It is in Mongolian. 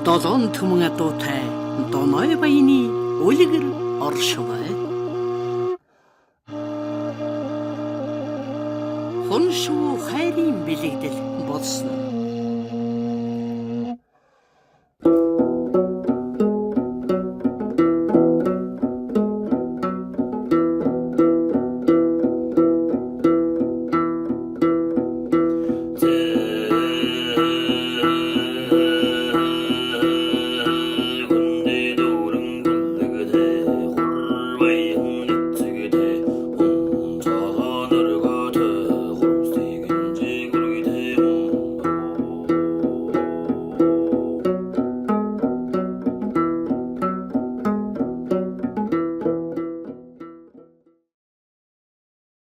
Долоон түмэн адуутай Доной баяны үлгэр оршивэ. Хоншуу хайрын бэлэгдэл болсон.